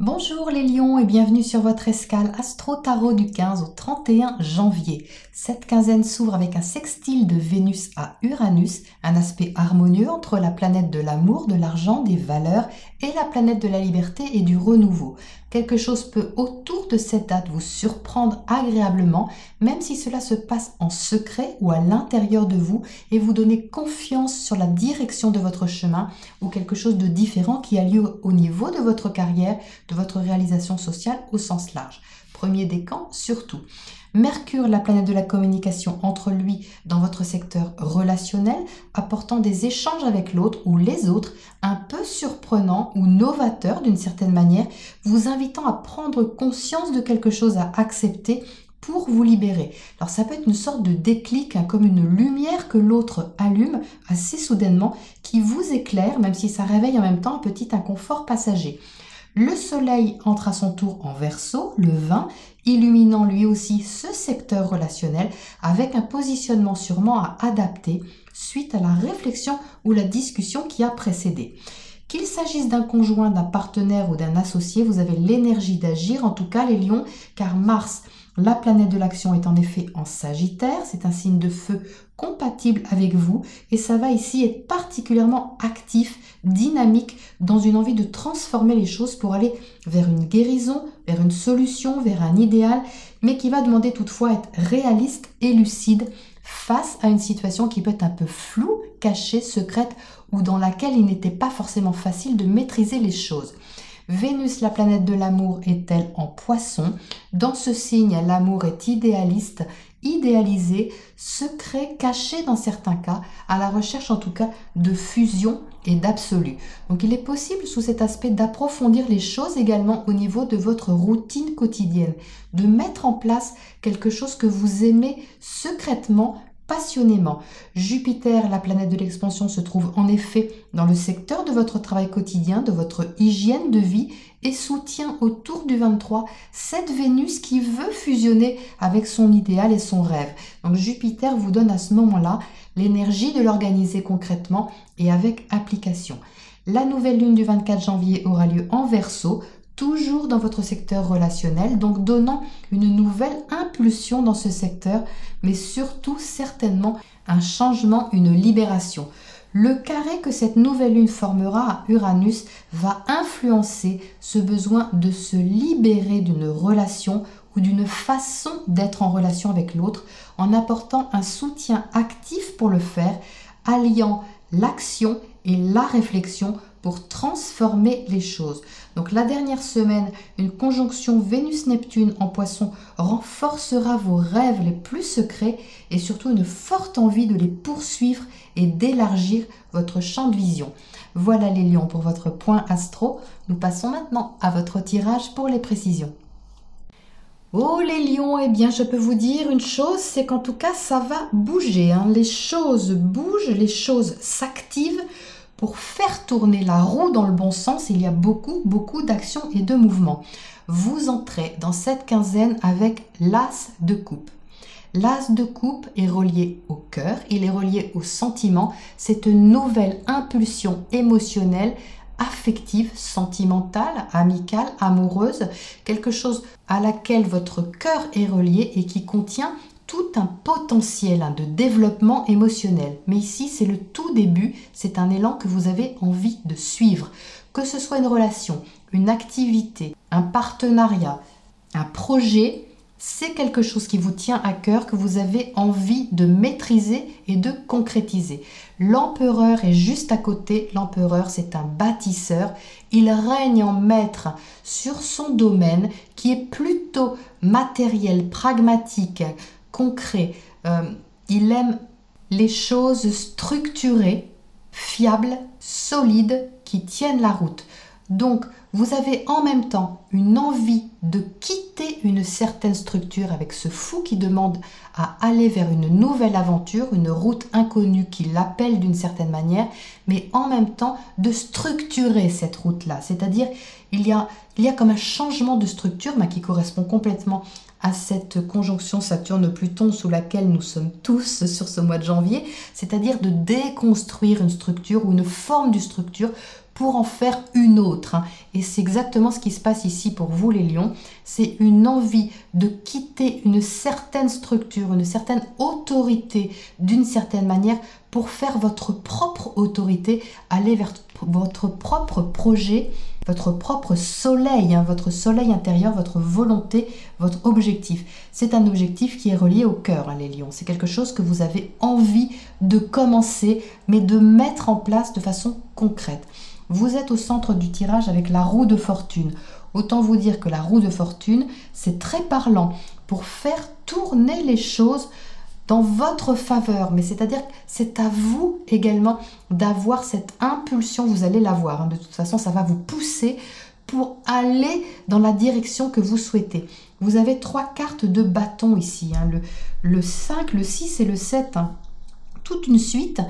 Bonjour les lions et bienvenue sur votre escale Astro Tarot du 15 au 31 janvier. Cette quinzaine s'ouvre avec un sextile de Vénus à Uranus, un aspect harmonieux entre la planète de l'amour, de l'argent, des valeurs et la planète de la liberté et du renouveau. Quelque chose peut autour de cette date vous surprendre agréablement, même si cela se passe en secret ou à l'intérieur de vous et vous donner confiance sur la direction de votre chemin ou quelque chose de différent qui a lieu au niveau de votre carrière, de votre réalisation sociale au sens large. Premier décan, surtout. Mercure, la planète de la communication, entre lui dans votre secteur relationnel, apportant des échanges avec l'autre ou les autres, un peu surprenants ou novateurs d'une certaine manière, vous invitant à prendre conscience de quelque chose à accepter pour vous libérer. Alors ça peut être une sorte de déclic, comme une lumière que l'autre allume assez soudainement, qui vous éclaire, même si ça réveille en même temps un petit inconfort passager. Le soleil entre à son tour en Verseau, le 20, illuminant lui aussi ce secteur relationnel avec un positionnement sûrement à adapter suite à la réflexion ou la discussion qui a précédé. Qu'il s'agisse d'un conjoint, d'un partenaire ou d'un associé, vous avez l'énergie d'agir, en tout cas les lions, car Mars, la planète de l'action, est en effet en Sagittaire, c'est un signe de feu compatible avec vous et ça va ici être particulièrement actif, dynamique, dans une envie de transformer les choses pour aller vers une guérison, vers une solution, vers un idéal, mais qui va demander toutefois être réaliste et lucide face à une situation qui peut être un peu floue, cachée, secrète ou dans laquelle il n'était pas forcément facile de maîtriser les choses. Vénus, la planète de l'amour, est-elle en Poisson? Dans ce signe, l'amour est idéaliste, idéalisé, secret, caché dans certains cas, à la recherche en tout cas de fusion et d'absolu. Donc il est possible sous cet aspect d'approfondir les choses également au niveau de votre routine quotidienne, de mettre en place quelque chose que vous aimez secrètement, passionnément. Jupiter, la planète de l'expansion, se trouve en effet dans le secteur de votre travail quotidien, de votre hygiène de vie et soutient autour du 23 cette Vénus qui veut fusionner avec son idéal et son rêve. Donc Jupiter vous donne à ce moment-là l'énergie de l'organiser concrètement et avec application. La nouvelle lune du 24 janvier aura lieu en Verseau, toujours dans votre secteur relationnel, donc donnant une nouvelle impulsion dans ce secteur, mais surtout certainement un changement, une libération. Le carré que cette nouvelle lune formera à Uranus va influencer ce besoin de se libérer d'une relation ou d'une façon d'être en relation avec l'autre en apportant un soutien actif pour le faire, alliant l'action et la réflexion pour transformer les choses. Donc la dernière semaine, une conjonction Vénus-Neptune en Poisson renforcera vos rêves les plus secrets et surtout une forte envie de les poursuivre et d'élargir votre champ de vision. Voilà les lions pour votre point astro. Nous passons maintenant à votre tirage pour les précisions. Oh les lions, eh bien je peux vous dire une chose, c'est qu'en tout cas ça va bouger. Les choses bougent, les choses s'activent. Pour faire tourner la roue dans le bon sens, il y a beaucoup d'actions et de mouvements. Vous entrez dans cette quinzaine avec l'As de coupe. L'As de coupe est relié au cœur, il est relié au sentiment. C'est une nouvelle impulsion émotionnelle, affective, sentimentale, amicale, amoureuse, quelque chose à laquelle votre cœur est relié et qui contient tout un potentiel de développement émotionnel. Mais ici, c'est le tout début, c'est un élan que vous avez envie de suivre. Que ce soit une relation, une activité, un partenariat, un projet, c'est quelque chose qui vous tient à cœur, que vous avez envie de maîtriser et de concrétiser. L'empereur est juste à côté. L'empereur, c'est un bâtisseur. Il règne en maître sur son domaine qui est plutôt matériel, pragmatique, concret. Il aime les choses structurées, fiables, solides, qui tiennent la route. Donc, vous avez en même temps une envie de quitter une certaine structure avec ce fou qui demande à aller vers une nouvelle aventure, une route inconnue qui l'appelle d'une certaine manière, mais en même temps de structurer cette route-là. C'est-à-dire, il y a comme un changement de structure qui correspond complètement à cette conjonction Saturne-Pluton sous laquelle nous sommes tous sur ce mois de janvier, c'est-à-dire de déconstruire une structure ou une forme de structure pour en faire une autre. Et c'est exactement ce qui se passe ici pour vous les lions. C'est une envie de quitter une certaine structure, une certaine autorité d'une certaine manière pour faire votre propre autorité, aller vers votre propre projet, votre propre soleil, votre soleil intérieur, votre volonté, votre objectif. C'est un objectif qui est relié au cœur, les lions. C'est quelque chose que vous avez envie de commencer, mais de mettre en place de façon concrète. Vous êtes au centre du tirage avec la roue de fortune. Autant vous dire que la roue de fortune, c'est très parlant pour faire tourner les choses dans votre faveur, mais c'est-à-dire que c'est à vous également d'avoir cette impulsion, vous allez l'avoir, de toute façon ça va vous pousser pour aller dans la direction que vous souhaitez. Vous avez 3 cartes de bâton ici, le 5, le 6 et le 7, toute une suite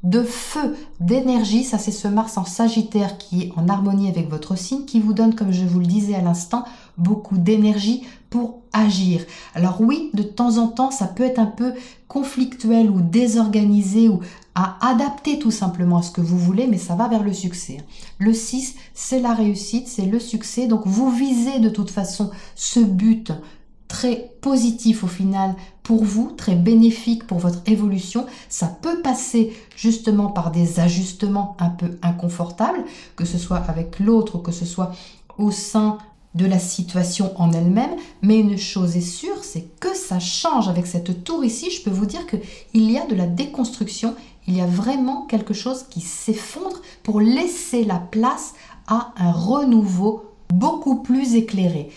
de feu, d'énergie, ça c'est ce Mars en Sagittaire qui est en harmonie avec votre signe, qui vous donne, comme je vous le disais à l'instant, beaucoup d'énergie pour agir. Alors oui, de temps en temps, ça peut être un peu conflictuel ou désorganisé ou à adapter tout simplement à ce que vous voulez, mais ça va vers le succès. Le 6, c'est la réussite, c'est le succès, donc vous visez de toute façon ce but très positif au final pour vous, très bénéfique pour votre évolution. Ça peut passer justement par des ajustements un peu inconfortables, que ce soit avec l'autre ou que ce soit au sein de la situation en elle-même, mais une chose est sûre, c'est que ça change avec cette tour ici. Je peux vous dire qu'il y a de la déconstruction, il y a vraiment quelque chose qui s'effondre pour laisser la place à un renouveau beaucoup plus éclairé.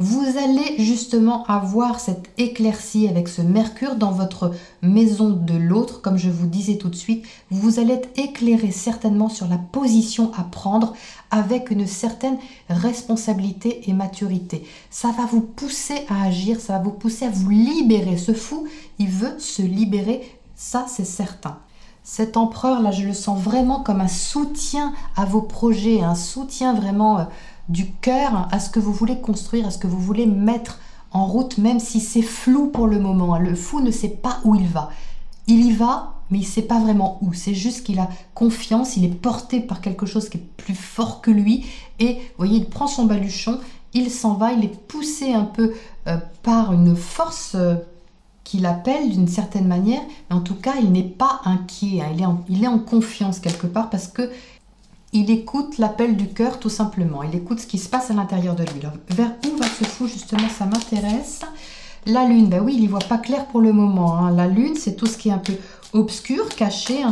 Vous allez justement avoir cette éclaircie avec ce Mercure dans votre maison de l'autre, comme je vous disais tout de suite. Vous allez être éclairé certainement sur la position à prendre avec une certaine responsabilité et maturité. Ça va vous pousser à agir, ça va vous pousser à vous libérer. Ce fou, il veut se libérer, ça c'est certain. Cet empereur là, je le sens vraiment comme un soutien à vos projets, un soutien vraiment du cœur à ce que vous voulez construire, à ce que vous voulez mettre en route, même si c'est flou pour le moment. Le fou ne sait pas où il va. Il y va, mais il ne sait pas vraiment où. C'est juste qu'il a confiance, il est porté par quelque chose qui est plus fort que lui. Et vous voyez, il prend son baluchon, il s'en va, il est poussé un peu par une force qu'il appelle d'une certaine manière. Mais en tout cas, il n'est pas inquiet. Il est en confiance quelque part parce que il écoute l'appel du cœur tout simplement. Il écoute ce qui se passe à l'intérieur de lui. Alors, vers où va ce fou justement, ça m'intéresse. La lune, ben oui, il n'y voit pas clair pour le moment. La lune, c'est tout ce qui est un peu obscur, caché.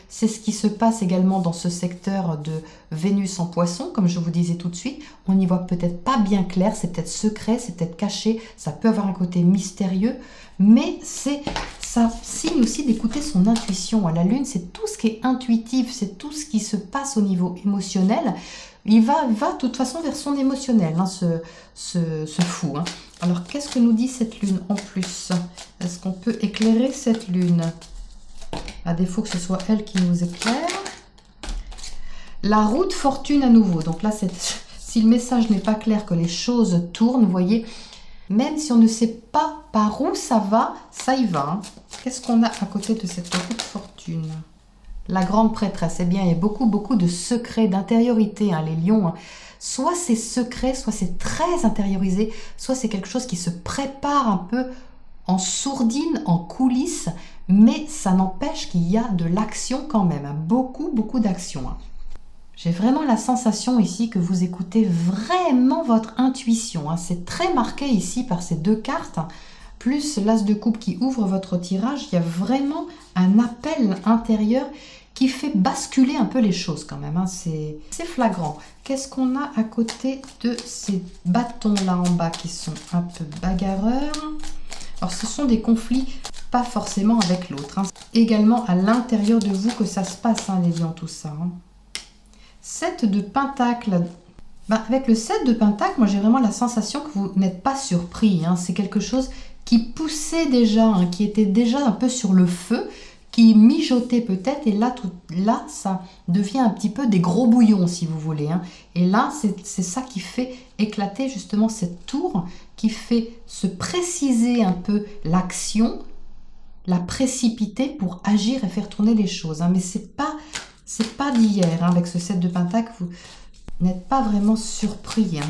C'est ce qui se passe également dans ce secteur de Vénus en Poisson, comme je vous disais tout de suite. On n'y voit peut-être pas bien clair, c'est peut-être secret, c'est peut-être caché. Ça peut avoir un côté mystérieux, mais ça signe aussi d'écouter son intuition. La lune, c'est tout ce qui est intuitif, c'est tout ce qui se passe au niveau émotionnel. Il va de toute façon vers son émotionnel, ce fou. Alors, qu'est-ce que nous dit cette lune en plus? Est-ce qu'on peut éclairer cette lune? À défaut que ce soit elle qui nous éclaire. La roue de fortune à nouveau. Donc là, si le message n'est pas clair, que les choses tournent, vous voyez, même si on ne sait pas par où ça va, ça y va. Qu'est-ce qu'on a à côté de cette roue de fortune? La grande prêtresse. Eh bien, il y a beaucoup de secrets, d'intériorité, les lions. Soit c'est secret, soit c'est très intériorisé, soit c'est quelque chose qui se prépare un peu en sourdine, en coulisses, mais ça n'empêche qu'il y a de l'action quand même. Beaucoup d'action. J'ai vraiment la sensation ici que vous écoutez vraiment votre intuition. C'est très marqué ici par ces 2 cartes, plus l'as de coupe qui ouvre votre tirage. Il y a vraiment un appel intérieur qui fait basculer un peu les choses quand même. C'est flagrant. Qu'est-ce qu'on a à côté de ces bâtons là en bas qui sont un peu bagarreurs? Alors ce sont des conflits pas forcément avec l'autre. Également à l'intérieur de vous que ça se passe, les lions, tout ça. 7 de Pentacle. Avec le 7 de Pentacle, moi j'ai vraiment la sensation que vous n'êtes pas surpris. C'est quelque chose qui poussait déjà, qui était déjà un peu sur le feu, qui mijotait peut-être, et là, ça devient un petit peu des gros bouillons, si vous voulez. Et là, c'est ça qui fait éclater justement cette tour, qui fait se préciser un peu l'action, la précipiter pour agir et faire tourner les choses. Mais c'est pas C'est pas d'hier, hein, avec ce 7 de Pentacle, vous n'êtes pas vraiment surpris. Hein.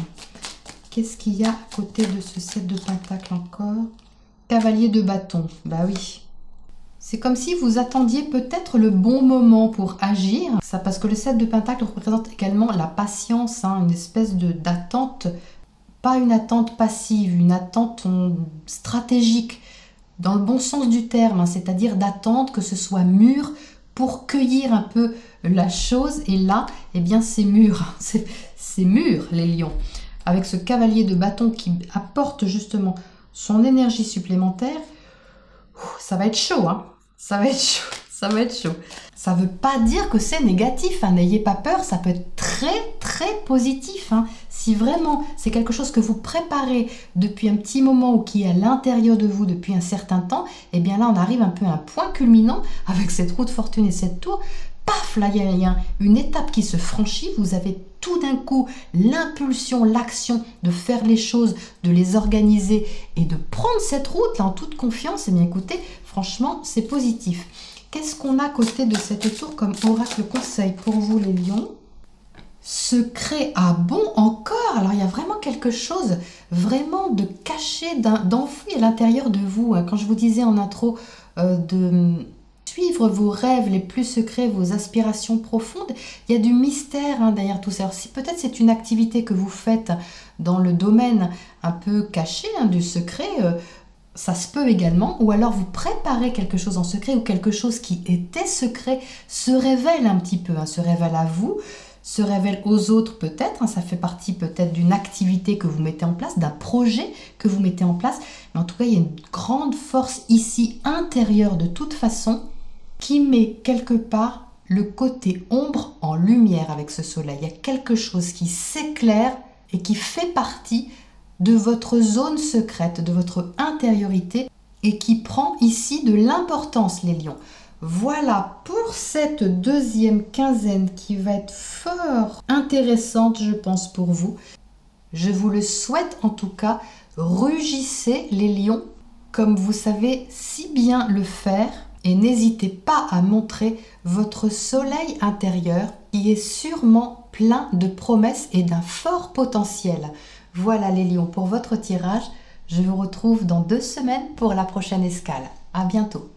Qu'est-ce qu'il y a à côté de ce 7 de Pentacle encore? Cavalier de bâton, bah oui. C'est comme si vous attendiez peut-être le bon moment pour agir. Ça, parce que le 7 de Pentacle représente également la patience, hein, une espèce d'attente, pas une attente passive, une attente stratégique, dans le bon sens du terme, hein, c'est-à-dire d'attendre que ce soit mûr pour cueillir un peu la chose. Et là, eh bien, c'est mûr, c'est mûr les lions. Avec ce cavalier de bâton qui apporte justement son énergie supplémentaire, ça va être chaud, hein. Ça va être chaud, ça va être chaud. Ça ne veut pas dire que c'est négatif, hein. N'ayez pas peur, ça peut être très positif. Hein. Si vraiment c'est quelque chose que vous préparez depuis un petit moment ou qui est à l'intérieur de vous depuis un certain temps, eh bien là on arrive un peu à un point culminant avec cette roue de fortune et cette tour. Paf, là il y a une étape qui se franchit, vous avez tout d'un coup l'impulsion, l'action de faire les choses, de les organiser et de prendre cette route là en toute confiance. Et bien écoutez, franchement c'est positif. Qu'est-ce qu'on a à côté de cette tour comme oracle conseil pour vous les lions? Secret, ah bon, encore? Alors il y a vraiment quelque chose vraiment de caché, d'enfoui à l'intérieur de vous. Quand je vous disais en intro de suivre vos rêves les plus secrets, vos aspirations profondes, il y a du mystère derrière tout ça. Alors, si peut-être c'est une activité que vous faites dans le domaine un peu caché du secret, ça se peut également, ou alors vous préparez quelque chose en secret ou quelque chose qui était secret se révèle un petit peu, se révèle à vous, se révèle aux autres peut-être, ça fait partie peut-être d'une activité que vous mettez en place, d'un projet que vous mettez en place, mais en tout cas il y a une grande force ici intérieure de toute façon qui met quelque part le côté ombre en lumière avec ce soleil. Il y a quelque chose qui s'éclaire et qui fait partie de votre zone secrète, de votre intériorité et qui prend ici de l'importance les lions. Voilà pour cette deuxième quinzaine qui va être fort intéressante je pense pour vous. Je vous le souhaite en tout cas, rugissez les lions comme vous savez si bien le faire. Et n'hésitez pas à montrer votre soleil intérieur qui est sûrement plein de promesses et d'un fort potentiel. Voilà les lions pour votre tirage. Je vous retrouve dans 2 semaines pour la prochaine escale. À bientôt.